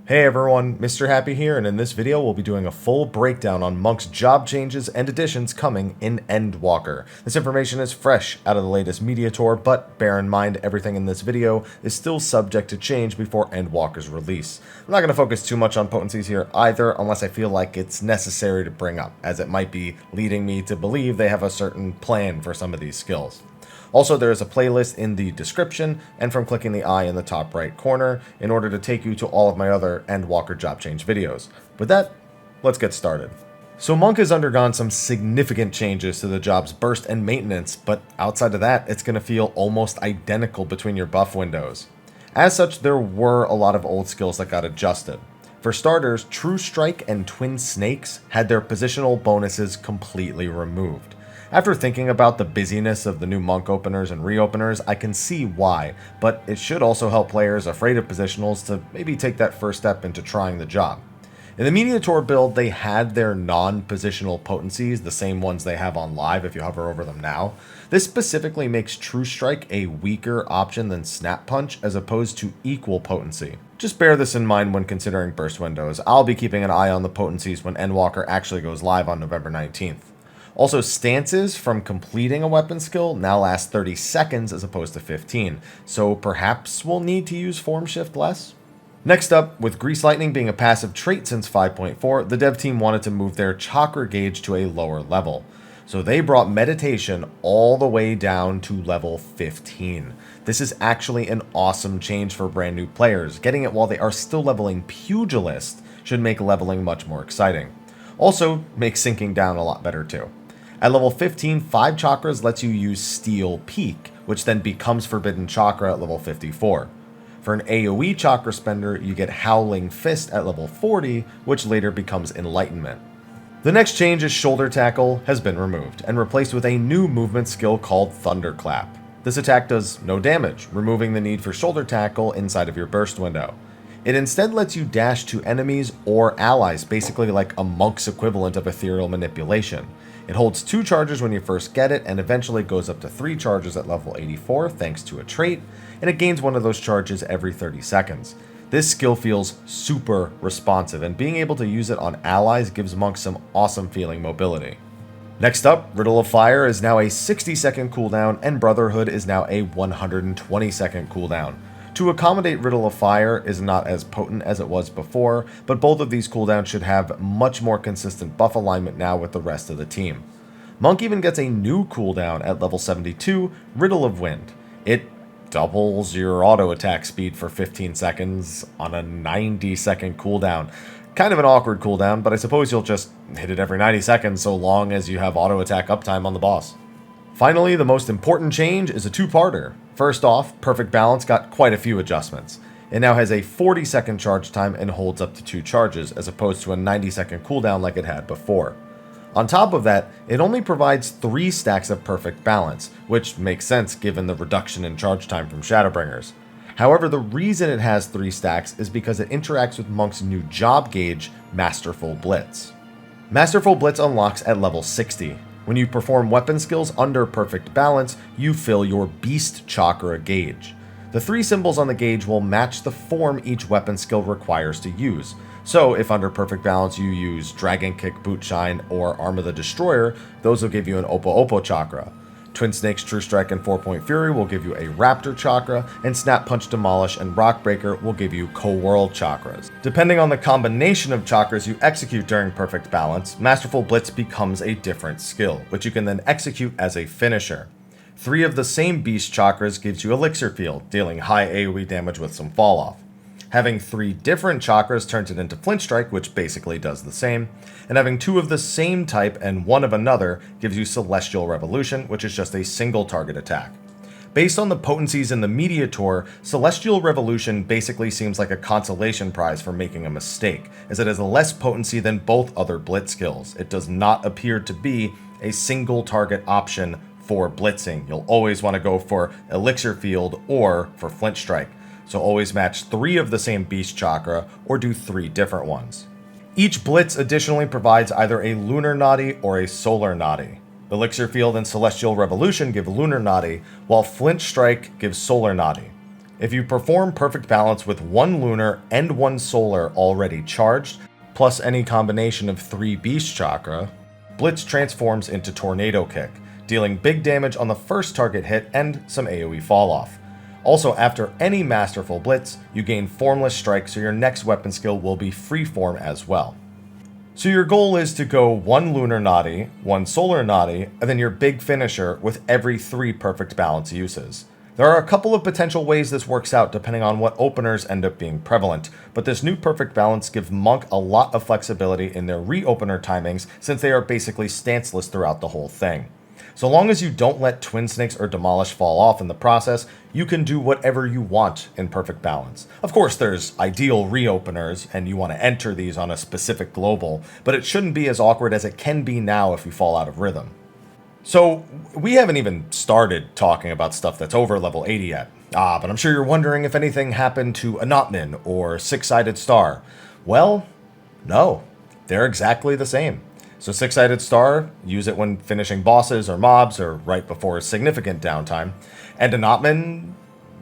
Hey everyone, Mr. Happy here, and in this video we'll be doing a full breakdown on Monk's job changes and additions coming in Endwalker. This information is fresh out of the latest media tour, but bear in mind everything in this video is still subject to change before Endwalker's release. I'm not going to focus too much on potencies here either, unless I feel like it's necessary to bring up, as it might be leading me to believe they have a certain plan for some of these skills. Also, there is a playlist in the description and from clicking the eye in the top right corner in order to take you to all of my other Endwalker job change videos. With that, let's get started. So Monk has undergone some significant changes to the job's burst and maintenance, but outside of that, it's going to feel almost identical between your buff windows. As such, there were a lot of old skills that got adjusted. For starters, True Strike and Twin Snakes had their positional bonuses completely removed. After thinking about the busyness of the new Monk openers and reopeners, I can see why, but it should also help players afraid of positionals to maybe take that first step into trying the job. In the Media Tour build, they had their non-positional potencies, the same ones they have on live if you hover over them now. This specifically makes True Strike a weaker option than Snap Punch as opposed to equal potency. Just bear this in mind when considering burst windows. I'll be keeping an eye on the potencies when Endwalker actually goes live on November 19th. Also, stances from completing a weapon skill now last 30 seconds as opposed to 15, so perhaps we'll need to use Form Shift less? Next up, with Grease Lightning being a passive trait since 5.4, the dev team wanted to move their chakra gauge to a lower level. So they brought meditation all the way down to level 15. This is actually an awesome change for brand new players. Getting it while they are still leveling Pugilist should make leveling much more exciting. Also, makes sinking down a lot better too. At level 15, 5 chakras lets you use Steel Peak, which then becomes Forbidden Chakra at level 54. For an AoE chakra spender, you get Howling Fist at level 40, which later becomes Enlightenment. The next change is Shoulder Tackle has been removed and replaced with a new movement skill called Thunderclap. This attack does no damage, removing the need for Shoulder Tackle inside of your burst window. It instead lets you dash to enemies or allies, basically like a monk's equivalent of ethereal manipulation. It holds 2 charges when you first get it, and eventually goes up to 3 charges at level 84 thanks to a trait, and it gains one of those charges every 30 seconds. This skill feels super responsive, and being able to use it on allies gives monks some awesome feeling mobility. Next up, Riddle of Fire is now a 60-second cooldown, and Brotherhood is now a 120-second cooldown. To accommodate Riddle of Fire is not as potent as it was before, but both of these cooldowns should have much more consistent buff alignment now with the rest of the team. Monk even gets a new cooldown at level 72, Riddle of Wind. It doubles your auto attack speed for 15 seconds on a 90-second cooldown. Kind of an awkward cooldown, but I suppose you'll just hit it every 90 seconds so long as you have auto attack uptime on the boss. Finally, the most important change is a two-parter. First off, Perfect Balance got quite a few adjustments. It now has a 40-second charge time and holds up to 2 charges, as opposed to a 90-second cooldown like it had before. On top of that, it only provides 3 stacks of Perfect Balance, which makes sense given the reduction in charge time from Shadowbringers. However, the reason it has 3 stacks is because it interacts with Monk's new job gauge, Masterful Blitz. Masterful Blitz unlocks at level 60. When you perform weapon skills under Perfect Balance, you fill your Beast Chakra gauge. The 3 symbols on the gauge will match the form each weapon skill requires to use. So if under Perfect Balance you use Dragon Kick, Boot Shine, or Arm of the Destroyer, those will give you an Oppo Oppo Chakra. Twin Snakes, True Strike, and 4-Point Fury will give you a Raptor Chakra, and Snap Punch, Demolish, and Rock Breaker will give you Co-World Chakras. Depending on the combination of chakras you execute during Perfect Balance, Masterful Blitz becomes a different skill, which you can then execute as a finisher. 3 of the same Beast Chakras gives you Elixir Field, dealing high AoE damage with some fall off. Having 3 different chakras turns it into Flint Strike, which basically does the same, and having 2 of the same type and 1 of another gives you Celestial Revolution, which is just a single target attack. Based on the potencies in the Media Tour, Celestial Revolution basically seems like a consolation prize for making a mistake, as it has less potency than both other Blitz skills. It does not appear to be a single target option for blitzing. You'll always want to go for Elixir Field or for Flint Strike. So always match 3 of the same Beast Chakra or do 3 different ones. Each Blitz additionally provides either a Lunar Naughty or a Solar Naughty. Elixir Field and Celestial Revolution give Lunar Naughty, while Flint Strike gives Solar Naughty. If you perform Perfect Balance with 1 Lunar and 1 Solar already charged, plus any combination of 3 Beast Chakra, Blitz transforms into Tornado Kick, dealing big damage on the first target hit and some AoE falloff. Also, after any Masterful Blitz, you gain Formless Strike, so your next weapon skill will be Freeform as well. So your goal is to go 1 Lunar Naughty, 1 Solar Naughty, and then your big finisher with every 3 Perfect Balance uses. There are a couple of potential ways this works out depending on what openers end up being prevalent, but this new Perfect Balance gives Monk a lot of flexibility in their reopener timings since they are basically stanceless throughout the whole thing. So long as you don't let Twin Snakes or Demolish fall off in the process, you can do whatever you want in Perfect Balance. Of course, there's ideal reopeners, and you want to enter these on a specific global, but it shouldn't be as awkward as it can be now if you fall out of rhythm. So, we haven't even started talking about stuff that's over level 80 yet. But I'm sure you're wondering if anything happened to Anatman or Six-Sided Star. Well, no. They're exactly the same. So Six-Sided Star, use it when finishing bosses or mobs or right before significant downtime. And Anatman,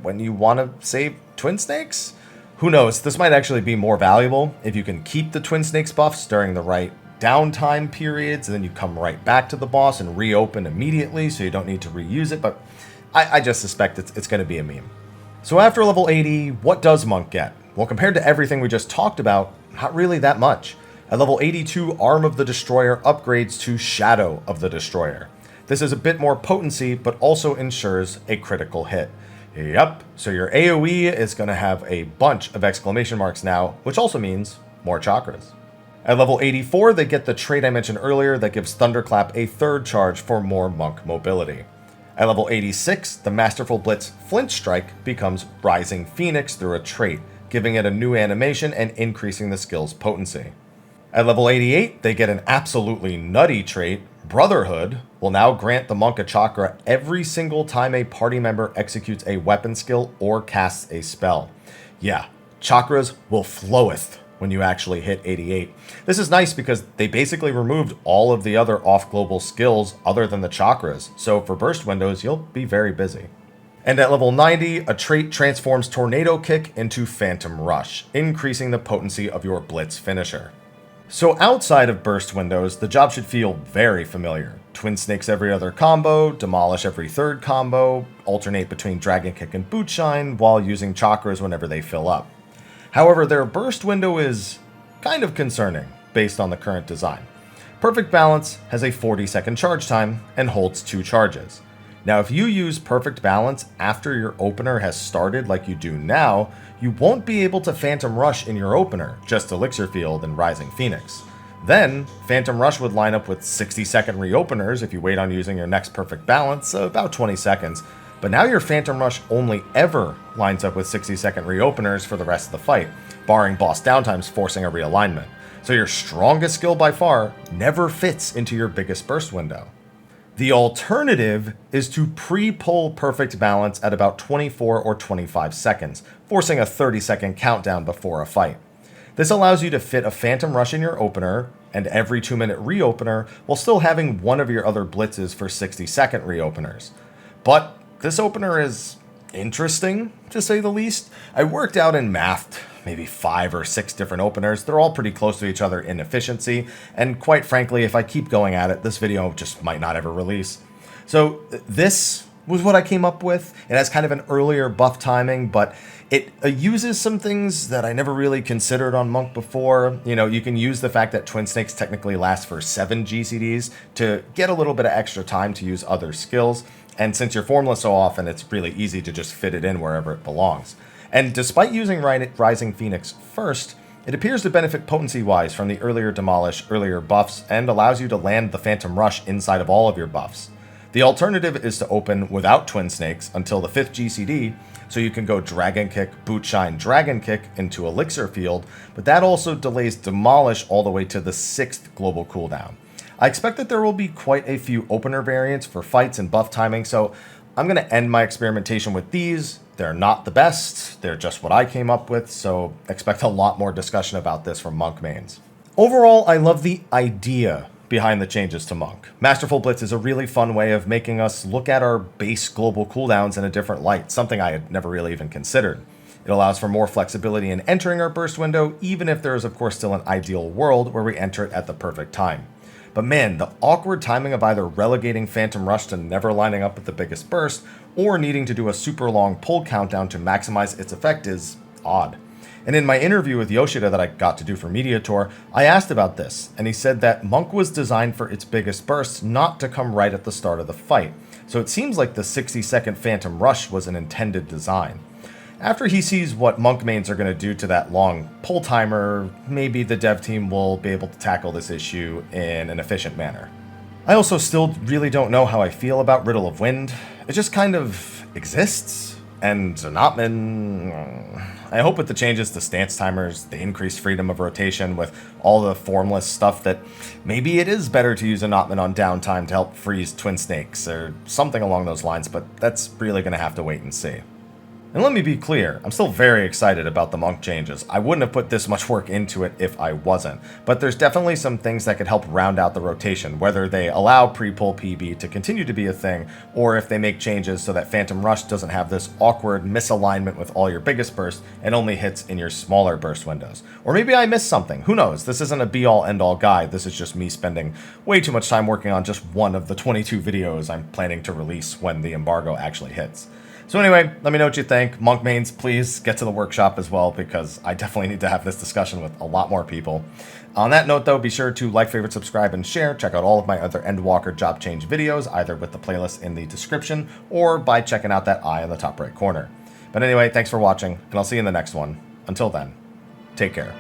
when you want to save Twin Snakes? Who knows, this might actually be more valuable if you can keep the Twin Snakes buffs during the right downtime periods, and then you come right back to the boss and reopen immediately so you don't need to reuse it, but I just suspect it's going to be a meme. So after level 80, what does Monk get? Well, compared to everything we just talked about, not really that much. At level 82, Arm of the Destroyer upgrades to Shadow of the Destroyer. This is a bit more potency, but also ensures a critical hit. Yep, so your AoE is going to have a bunch of exclamation marks now, which also means more chakras. At level 84, they get the trait I mentioned earlier that gives Thunderclap a 3rd charge for more Monk mobility. At level 86, the Masterful Blitz Flint Strike becomes Rising Phoenix through a trait, giving it a new animation and increasing the skill's potency. At level 88, they get an absolutely nutty trait. Brotherhood will now grant the Monk a chakra every single time a party member executes a weapon skill or casts a spell. Yeah, chakras will floweth when you actually hit 88. This is nice because they basically removed all of the other off-global skills other than the chakras, so for burst windows, you'll be very busy. And at level 90, a trait transforms Tornado Kick into Phantom Rush, increasing the potency of your Blitz finisher. So outside of burst windows, the job should feel very familiar. Twin Snakes every other combo, Demolish every 3rd combo, alternate between Dragon Kick and Boot Shine while using chakras whenever they fill up. However, their burst window is kind of concerning based on the current design. Perfect Balance has a 40-second charge time and holds 2 charges. Now, if you use Perfect Balance after your opener has started like you do now, you won't be able to Phantom Rush in your opener, just Elixir Field and Rising Phoenix. Then, Phantom Rush would line up with 60-second reopeners if you wait on using your next Perfect Balance, so about 20 seconds. But now your Phantom Rush only ever lines up with 60-second reopeners for the rest of the fight, barring boss downtimes forcing a realignment. So your strongest skill by far never fits into your biggest burst window. The alternative is to pre-pull Perfect Balance at about 24 or 25 seconds, forcing a 30-second countdown before a fight. This allows you to fit a Phantom Rush in your opener and every 2-minute reopener while still having one of your other blitzes for 60-second reopeners. But this opener is interesting, to say the least. I worked out in math maybe 5 or 6 different openers. They're all pretty close to each other in efficiency, and quite frankly, if I keep going at it, this video just might not ever release. So this was what I came up with. It has kind of an earlier buff timing, but it uses some things that I never really considered on Monk before. You know, you can use the fact that Twin Snakes technically last for 7 GCDs to get a little bit of extra time to use other skills. And since you're formless so often, it's really easy to just fit it in wherever it belongs. And despite using Rising Phoenix first, it appears to benefit potency-wise from the earlier Demolish, earlier buffs, and allows you to land the Phantom Rush inside of all of your buffs. The alternative is to open without Twin Snakes until the 5th GCD, so you can go Dragon Kick, Boot Shine, Dragon Kick into Elixir Field, but that also delays Demolish all the way to the 6th global cooldown. I expect that there will be quite a few opener variants for fights and buff timing, so I'm going to end my experimentation with these. They're not the best, they're just what I came up with, so expect a lot more discussion about this from Monk mains. Overall, I love the idea behind the changes to Monk. Masterful Blitz is a really fun way of making us look at our base global cooldowns in a different light, something I had never really even considered. It allows for more flexibility in entering our burst window, even if there is of course still an ideal world where we enter it at the perfect time. But man, the awkward timing of either relegating Phantom Rush to never lining up with the biggest burst, or needing to do a super long pull countdown to maximize its effect is odd. And in my interview with Yoshida that I got to do for Media Tour, I asked about this, and he said that Monk was designed for its biggest bursts not to come right at the start of the fight, so it seems like the 60-second Phantom Rush was an intended design. After he sees what Monk mains are going to do to that long pull timer, maybe the dev team will be able to tackle this issue in an efficient manner. I also still really don't know how I feel about Riddle of Wind. It just kind of exists. And Zanatman, I hope with the changes to stance timers, the increased freedom of rotation with all the formless stuff, that maybe it is better to use Zanatman on downtime to help freeze Twin Snakes or something along those lines, but that's really going to have to wait and see. And let me be clear, I'm still very excited about the Monk changes. I wouldn't have put this much work into it if I wasn't, but there's definitely some things that could help round out the rotation, whether they allow pre-pull PB to continue to be a thing, or if they make changes so that Phantom Rush doesn't have this awkward misalignment with all your biggest bursts and only hits in your smaller burst windows. Or maybe I missed something, who knows? This isn't a be-all end-all guide, this is just me spending way too much time working on just one of the 22 videos I'm planning to release when the embargo actually hits. So anyway, let me know what you think. Monk mains, please get to the workshop as well, because I definitely need to have this discussion with a lot more people. On that note, though, be sure to like, favorite, subscribe, and share. Check out all of my other Endwalker job change videos, either with the playlist in the description or by checking out that eye in the top right corner. But anyway, thanks for watching, and I'll see you in the next one. Until then, take care.